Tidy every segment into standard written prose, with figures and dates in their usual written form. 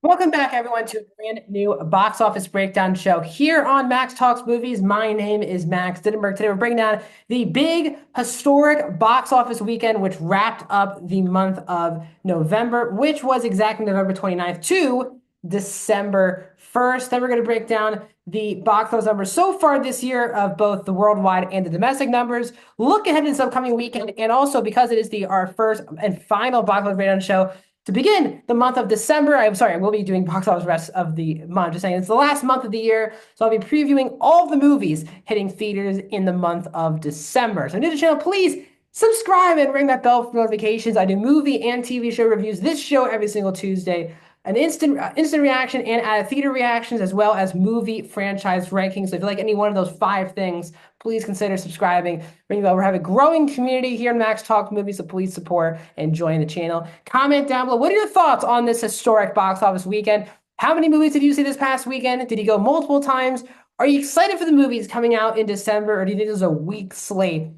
Welcome back, everyone, to a brand new box office breakdown show here on Max Talks Movies. My name is Max Dittenberg. Today, we're breaking down the big historic box office weekend, which wrapped up the month of November, which was exactly November 29th to December 1st. Then we're going to break down the box office numbers so far this year of both the worldwide and the domestic numbers. Look ahead to this upcoming weekend, and also because it is our first and final box office breakdown show, to begin the month of December, I'm sorry, I will be doing box office rest of the month. Just saying, it's the last month of the year, so I'll be previewing all of the movies hitting theaters in the month of December. So, new to the channel, please subscribe and ring that bell for notifications. I do movie and TV show reviews. This show every single Tuesday. An instant reaction and theater reactions, as well as movie franchise rankings. So if you like any one of those 5 things, please consider subscribing. We have a growing community here in Max Talk Movies, so please support and join the channel. Comment down below. What are your thoughts on this historic box office weekend? How many movies did you see this past weekend? Did you go multiple times? Are you excited for the movies coming out in December, or do you think there's a weak slate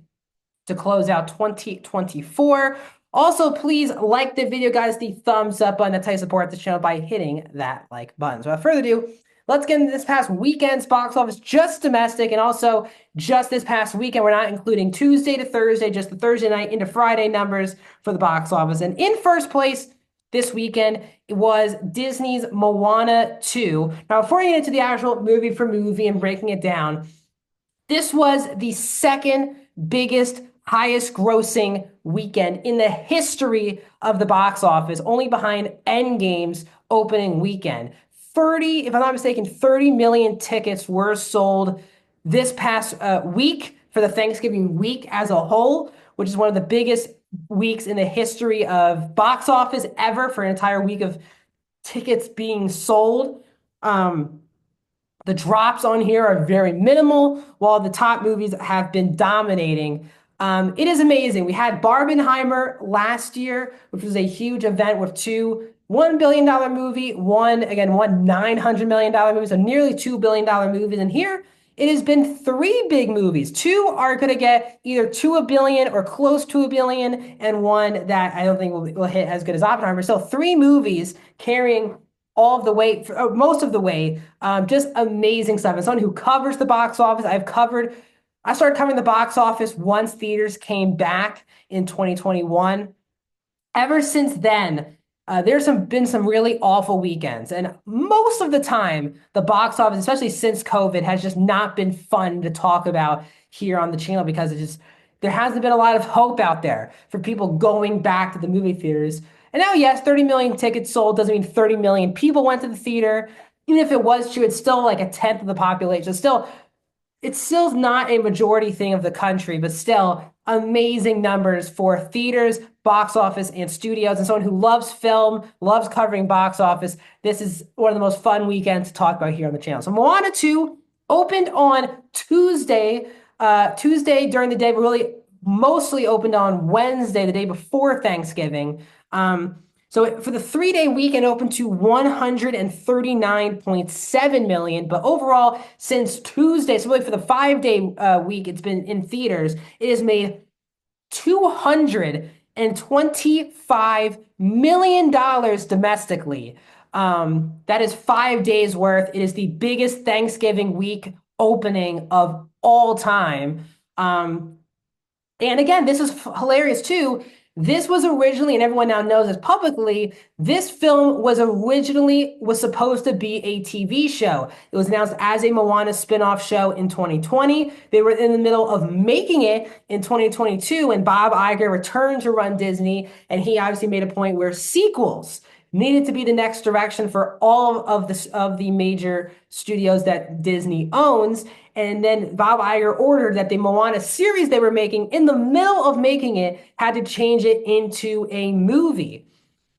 to close out 2024? Also, please like the video, guys, the thumbs up button. That's how you support the channel, by hitting that like button. So without further ado, let's get into this past weekend's box office, just domestic, and also just this past weekend. We're not including Tuesday to Thursday, just the Thursday night into Friday numbers for the box office. And in first place this weekend, it was Disney's Moana 2. Now, before I get into the actual movie for movie and breaking it down, this was the second biggest, highest grossing weekend in the history of the box office, only behind Endgame's opening weekend. 30, if I'm not mistaken, 30 million tickets were sold this past week for the Thanksgiving week as a whole, which is one of the biggest weeks in the history of box office ever, for an entire week of tickets being sold. The drops on here are very minimal, while the top movies have been dominating. It is amazing. We had Barbenheimer last year, which was a huge event with two $1 billion movie, one $900 million movie, so nearly $2 billion movies. And here it has been 3 big movies. 2 are going to get either to $1 billion or close to $1 billion, and one that I don't think will hit as good as Oppenheimer. So 3 movies carrying all of the way, most of the way. Just amazing stuff. As someone who covers the box office, I started covering the box office once theaters came back in 2021. Ever since then, there's been some really awful weekends. And most of the time, the box office, especially since COVID, has just not been fun to talk about here on the channel, because there hasn't been a lot of hope out there for people going back to the movie theaters. And now, yes, 30 million tickets sold doesn't mean 30 million people went to the theater. Even if it was true, it's still like a tenth of the population. It's still not a majority thing of the country, but still amazing numbers for theaters, box office, and studios. And someone who loves film, loves covering box office, this is one of the most fun weekends to talk about here on the channel. So Moana 2 opened on Tuesday. Tuesday during the day, but really mostly opened on Wednesday, the day before Thanksgiving. So for the 3-day weekend, opened to 139.7 million. But overall, since Tuesday, so really for the 5-day week it's been in theaters, it has made $225 million domestically. That is 5 days worth. It is the biggest Thanksgiving week opening of all time. And again, this is hilarious too. This was originally, and everyone now knows this publicly, this film was supposed to be a TV show. It was announced as a Moana spin-off show in 2020. They were in the middle of making it in 2022, and Bob Iger returned to run Disney, and he obviously made a point where sequels needed to be the next direction for all of the major studios that Disney owns. And then Bob Iger ordered that the Moana series they were making, in the middle of making it, had to change it into a movie.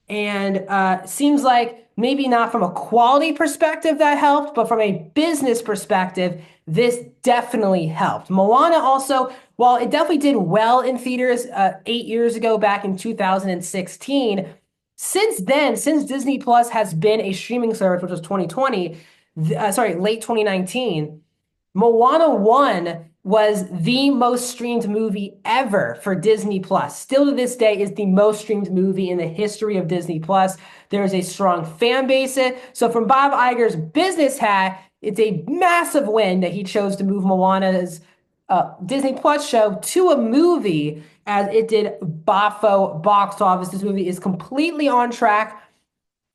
And seems like maybe not from a quality perspective that helped, but from a business perspective, this definitely helped. Moana also, while it definitely did well in theaters 8 years ago, back in 2016, since then, since Disney Plus has been a streaming service, which was late 2019, Moana 1 was the most streamed movie ever for Disney Plus. Still to this day is the most streamed movie in the history of Disney Plus. There is a strong fan base. So from Bob Iger's business hat, it's a massive win that he chose to move Moana's Disney Plus show to a movie as it did boffo box office. This movie is completely on track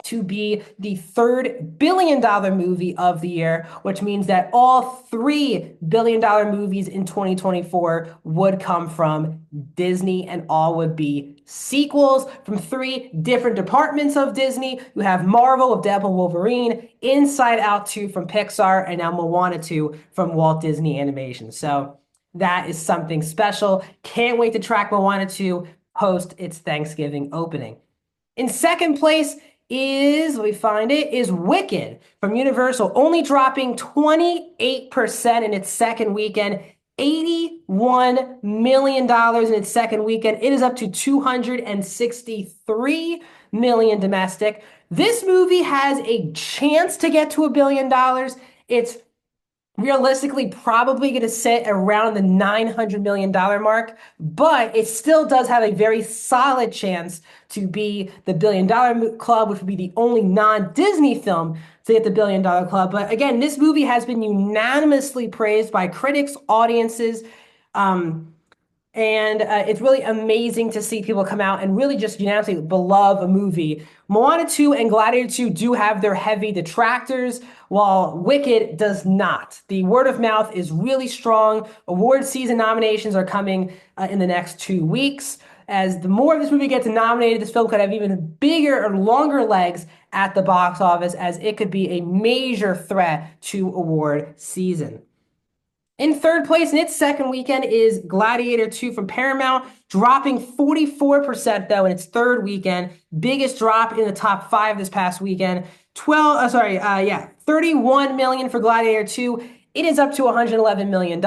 to be the third billion-dollar movie of the year, which means that all $3 billion movies in 2024 would come from Disney and all would be sequels from three different departments of Disney. You have Marvel with Deadpool Wolverine, Inside Out 2 from Pixar, and now Moana 2 from Walt Disney Animation. So that is something special. Can't wait to track Moana 2 post its Thanksgiving opening. In second place is, let me find it, is Wicked from Universal, only dropping 28% in its second weekend, $81 million in its second weekend. It is up to $263 million domestic. This movie has a chance to get to $1 billion. It's realistically probably going to sit around the $900 million mark, but it still does have a very solid chance to be the $1 billion club, which would be the only non-Disney film to hit the $1 billion club. But again, this movie has been unanimously praised by critics, audiences, and it's really amazing to see people come out and really just unanimously love a movie. Moana 2 and Gladiator 2 do have their heavy detractors, while Wicked does not. The word of mouth is really strong. Award season nominations are coming in the next 2 weeks. As the more this movie gets nominated, this film could have even bigger or longer legs at the box office, as it could be a major threat to award season. In third place in its second weekend is Gladiator 2 from Paramount, dropping 44% though in its third weekend. Biggest drop in the top 5 this past weekend. 31 million for Gladiator 2. It is up to $111 million,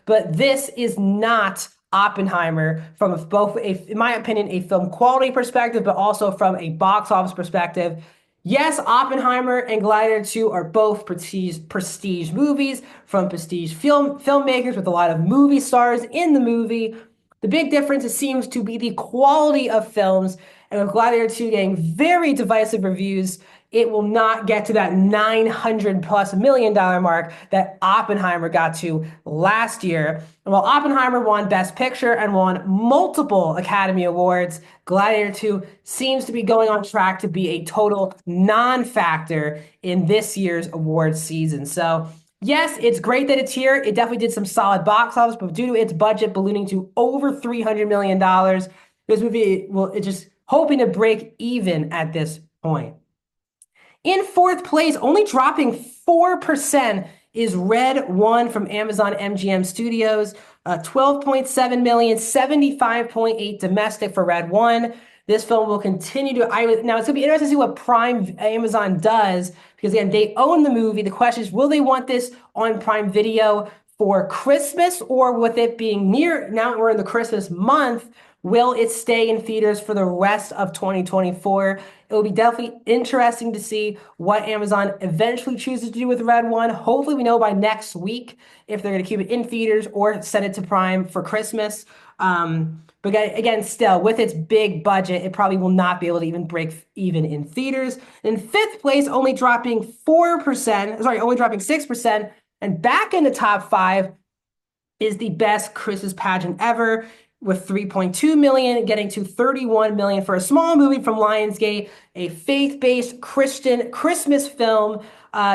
but this is not Oppenheimer from in my opinion, a film quality perspective, but also from a box office perspective. Yes, Oppenheimer and Gladiator 2 are both prestige movies from prestige filmmakers with a lot of movie stars in the movie. The big difference, it seems to be the quality of films, and with Gladiator 2 getting very divisive reviews, it will not get to that $900+ million mark that Oppenheimer got to last year. And while Oppenheimer won Best Picture and won multiple Academy Awards, Gladiator 2 seems to be going on track to be a total non-factor in this year's awards season. So yes, it's great that it's here. It definitely did some solid box office, but due to its budget ballooning to over $300 million, this movie it's just hoping to break even at this point. In fourth place, only dropping 4%, is Red One from Amazon MGM Studios. 12.7 million, 75.8 domestic for Red One. This film will continue to. Now it's gonna be interesting to see what Prime Amazon does, because again, they own the movie. The question is, will they want this on Prime Video for Christmas, or with it being near, now we're in the Christmas month, will it stay in theaters for the rest of 2024? It will be definitely interesting to see what Amazon eventually chooses to do with Red One. Hopefully we know by next week if they're going to keep it in theaters or send it to Prime for Christmas. But again, still, with its big budget, it probably will not be able to even break even in theaters. In fifth place, only dropping 6%, and back in the top 5 is the best Christmas pageant ever, with 3.2 million, getting to 31 million for a small movie from Lionsgate, a faith-based Christian Christmas film.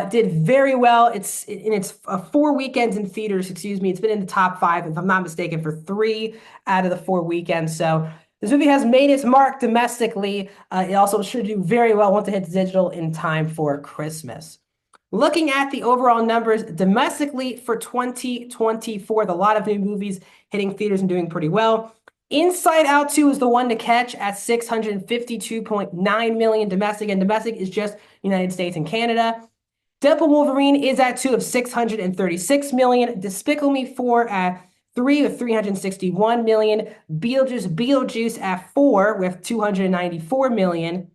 Did very well. It's in its 4 weekends in theaters, excuse me. It's been in the top 5, if I'm not mistaken, for 3 out of the 4 weekends. So this movie has made its mark domestically. It also should do very well once it hits digital in time for Christmas. Looking at the overall numbers domestically for 2024, with a lot of new movies hitting theaters and doing pretty well. Inside Out 2 is the one to catch at 652.9 million domestic, and domestic is just United States and Canada. Deadpool Wolverine is at 2 of 636 million. Despicable Me 4 at 3 of 361 million. Beetlejuice at 4 with 294 million.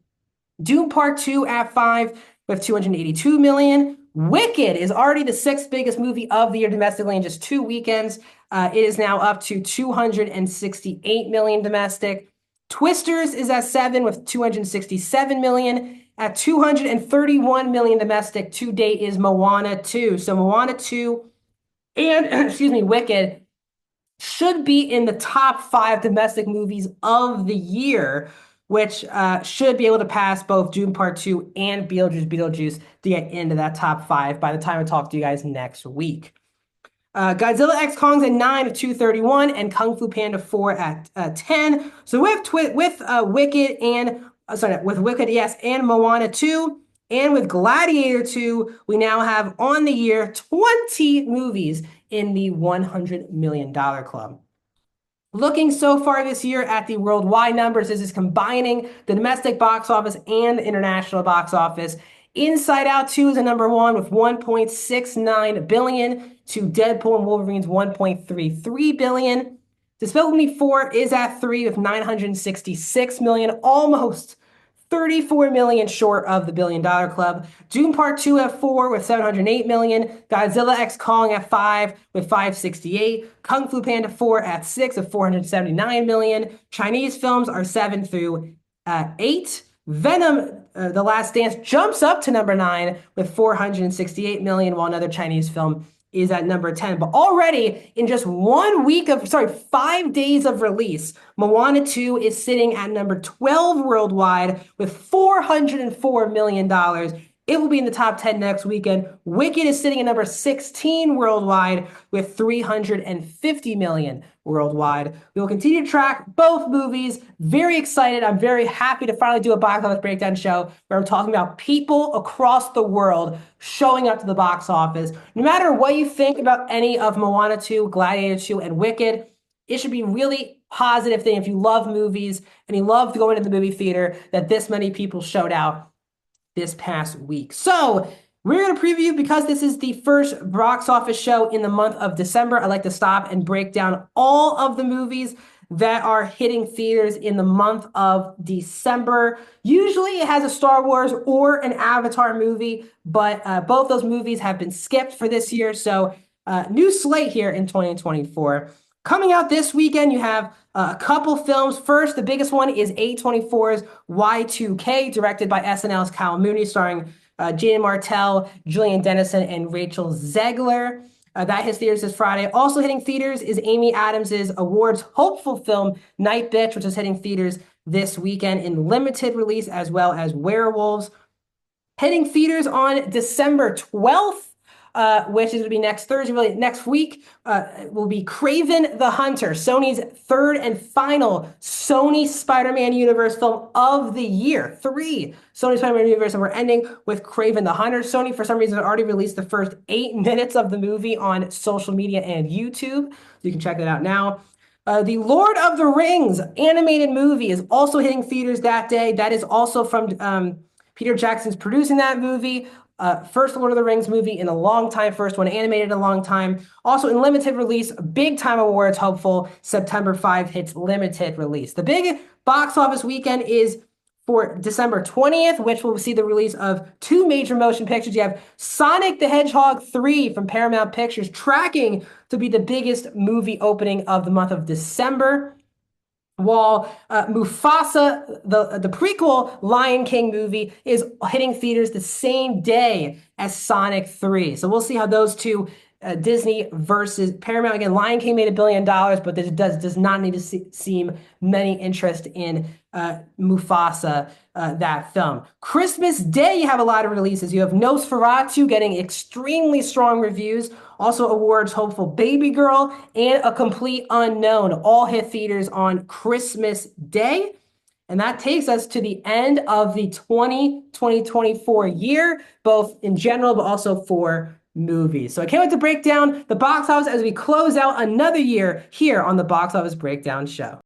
Doom Part 2 at 5 with 282 million. Wicked is already the sixth biggest movie of the year domestically in just 2 weekends. It is now up to 268 million domestic. Twisters is at 7 with 267 million. At 231 million domestic to date is Moana 2. So Moana 2 and, excuse me, Wicked should be in the top 5 domestic movies of the year, which should be able to pass both Dune Part 2 and Beetlejuice to get into that top 5 by the time I talk to you guys next week. Godzilla X Kong's at 9 with 231, and Kung Fu Panda 4 at 10. So with Wicked and with Wicked, yes, and Moana 2, and with Gladiator 2, we now have on the year 20 movies in the $100 million club. Looking so far this year at the worldwide numbers, this is combining the domestic box office and the international box office. Inside Out 2 is a number 1 with 1.69 billion to Deadpool and Wolverine's 1.33 billion. Despicable Me 4 is at 3 with 966 million, almost 34 million short of the $1 billion club. Dune Part 2 at 4 with 708 million. Godzilla X Kong at 5 with 568. Kung Fu Panda 4 at 6 with 479 million. Chinese films are 7 through 8. Venom, The Last Dance, jumps up to number 9 with 468 million, while another Chinese film is at number 10. But already in just 5 days of release, Moana 2 is sitting at number 12 worldwide with $404 million. It will be in the top 10 next weekend. Wicked is sitting at number 16 worldwide with 350 million worldwide. We will continue to track both movies. Very excited. I'm very happy to finally do a box office breakdown show where I'm talking about people across the world showing up to the box office. No matter what you think about any of Moana 2, Gladiator 2, and Wicked, it should be really positive thing if you love movies and you love going to the movie theater that this many people showed out this past week. So we're going to preview, because this is the first box office show in the month of December. I like to stop and break down all of the movies that are hitting theaters in the month of December. Usually it has a Star Wars or an Avatar movie, but both those movies have been skipped for this year. So new slate here in 2024. Coming out this weekend, you have a couple films. First, the biggest one is A24's Y2K, directed by SNL's Kyle Mooney, starring Jaden Martell, Julian Dennison, and Rachel Zegler. That hits theaters this Friday. Also hitting theaters is Amy Adams' awards hopeful film, Night Bitch, which is hitting theaters this weekend in limited release, as well as Werewolves. Hitting theaters on December 12th. Which is going to be next Thursday, really next week, will be Kraven the Hunter, Sony's third and final Sony Spider-Man universe film of the year. 3 Sony Spider-Man universe, and we're ending with Kraven the Hunter. Sony, for some reason, already released the first 8 minutes of the movie on social media and YouTube. So you can check that out now. The Lord of the Rings animated movie is also hitting theaters that day. That is also from Peter Jackson's producing that movie. First Lord of the Rings movie in a long time, first one animated in a long time. Also in limited release, big time awards hopeful. September 5 hits limited release. The big box office weekend is for December 20th, which will see the release of 2 major motion pictures. You have Sonic the Hedgehog 3 from Paramount Pictures, tracking to be the biggest movie opening of the month of December. While Mufasa, the prequel Lion King movie, is hitting theaters the same day as Sonic 3. So we'll see how those two, Disney versus Paramount. Again, Lion King made $1 billion, but this does not need to seem many interest in Mufasa, that film. Christmas Day, you have a lot of releases. You have Nosferatu getting extremely strong reviews. Also awards hopeful Baby Girl and A Complete Unknown all hit theaters on Christmas Day. And that takes us to the end of the 2024 year, both in general, but also for movies. So I can't wait to break down the box office as we close out another year here on the Box Office Breakdown Show.